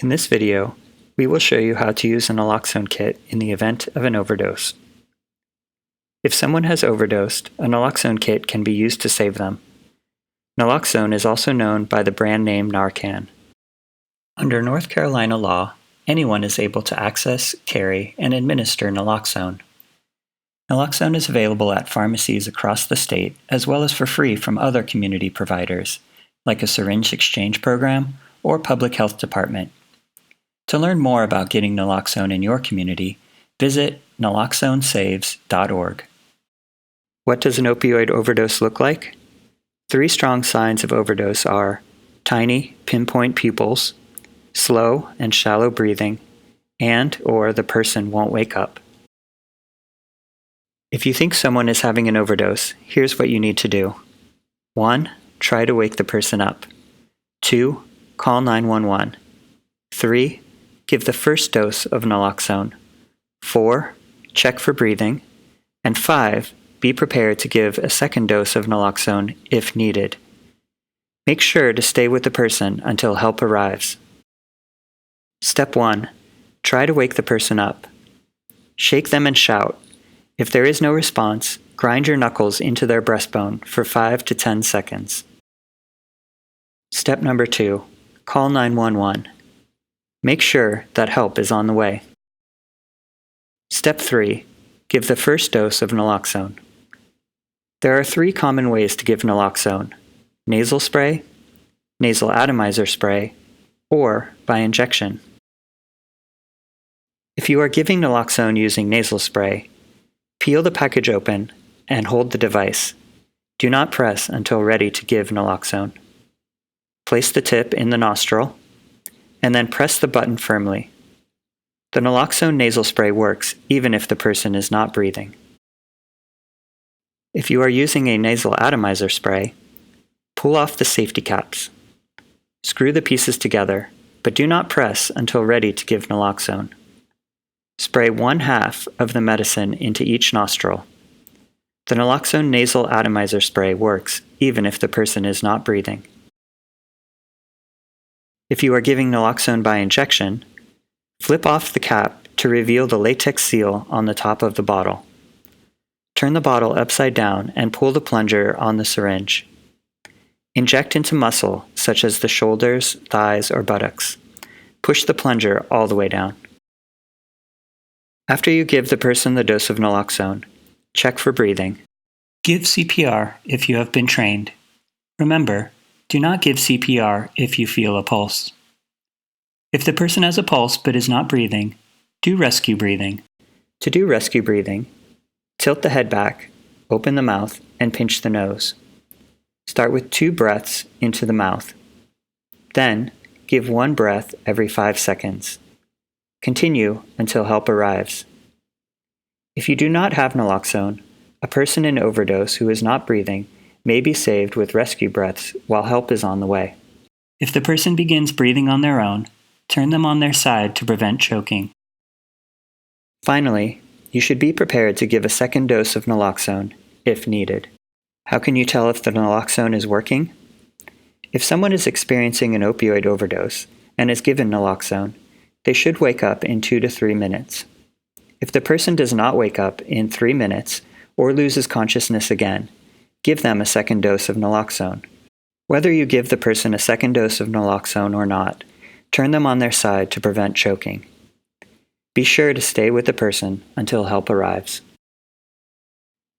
In this video, we will show you how to use a Naloxone kit in the event of an overdose. If someone has overdosed, a Naloxone kit can be used to save them. Naloxone is also known by the brand name Narcan. Under North Carolina law, anyone is able to access, carry, and administer naloxone. Naloxone is available at pharmacies across the state as well as for free from other community providers, like a syringe exchange program or public health department. To learn more about getting naloxone in your community, visit naloxonesaves.org. What does an opioid overdose look like? 3 strong signs of overdose are tiny, pinpoint pupils, slow and shallow breathing, and/or the person won't wake up. If you think someone is having an overdose, here's what you need to do. 1. Try to wake the person up. 2. Call 911. 3. Give the first dose of naloxone. 4. Check for breathing. And 5. Be prepared to give a second dose of naloxone if needed. Make sure to stay with the person until help arrives. Step 1. Try to wake the person up. Shake them and shout. If there is no response, grind your knuckles into their breastbone for 5 to 10 seconds. Step number 2. Call 911. Make sure that help is on the way. Step 3. Give the first dose of naloxone. There are 3 common ways to give naloxone: nasal spray, nasal atomizer spray, or by injection. If you are giving naloxone using nasal spray, peel the package open and hold the device. Do not press until ready to give naloxone. Place the tip in the nostril, and then press the button firmly. The naloxone nasal spray works even if the person is not breathing. If you are using a nasal atomizer spray, pull off the safety caps. Screw the pieces together, but do not press until ready to give naloxone. Spray 1/2 of the medicine into each nostril. The naloxone nasal atomizer spray works even if the person is not breathing. If you are giving naloxone by injection, flip off the cap to reveal the latex seal on the top of the bottle. Turn the bottle upside down and pull the plunger on the syringe. Inject into muscle, such as the shoulders, thighs, or buttocks. Push the plunger all the way down. After you give the person the dose of naloxone, check for breathing. Give CPR if you have been trained. Remember, do not give CPR if you feel a pulse. If the person has a pulse but is not breathing, do rescue breathing. To do rescue breathing, tilt the head back, open the mouth, and pinch the nose. Start with 2 breaths into the mouth. Then, give 1 breath every 5 seconds. Continue until help arrives. If you do not have naloxone, a person in overdose who is not breathing may be saved with rescue breaths while help is on the way. If the person begins breathing on their own, turn them on their side to prevent choking. Finally, you should be prepared to give a second dose of naloxone if needed. How can you tell if the naloxone is working? If someone is experiencing an opioid overdose and is given naloxone, they should wake up in 2 to 3 minutes. If the person does not wake up in 3 minutes or loses consciousness again, give them a second dose of naloxone. Whether you give the person a second dose of naloxone or not, turn them on their side to prevent choking. Be sure to stay with the person until help arrives.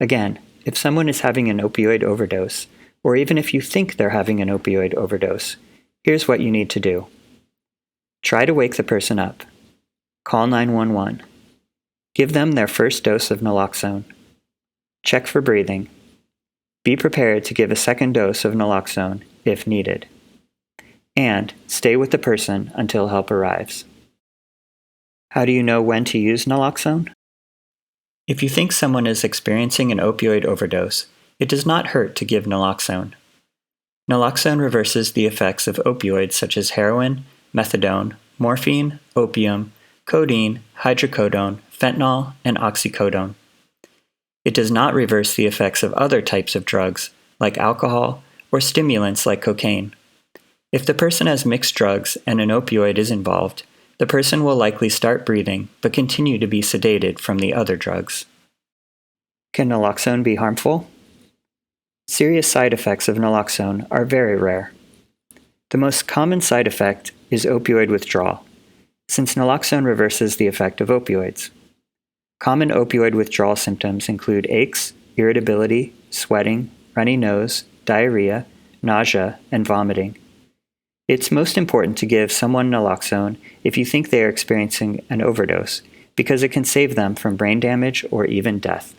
Again, if someone is having an opioid overdose, or even if you think they're having an opioid overdose, here's what you need to do. Try to wake the person up. Call 911. Give them their first dose of naloxone. Check for breathing. Be prepared to give a second dose of naloxone if needed. And stay with the person until help arrives. How do you know when to use naloxone? If you think someone is experiencing an opioid overdose, it does not hurt to give naloxone. Naloxone reverses the effects of opioids such as heroin, methadone, morphine, opium, codeine, hydrocodone, fentanyl, and oxycodone. It does not reverse the effects of other types of drugs, like alcohol, or stimulants like cocaine. If the person has mixed drugs and an opioid is involved, the person will likely start breathing but continue to be sedated from the other drugs. Can naloxone be harmful? Serious side effects of naloxone are very rare. The most common side effect is opioid withdrawal, since naloxone reverses the effect of opioids. Common opioid withdrawal symptoms include aches, irritability, sweating, runny nose, diarrhea, nausea, and vomiting. It's most important to give someone naloxone if you think they are experiencing an overdose, because it can save them from brain damage or even death.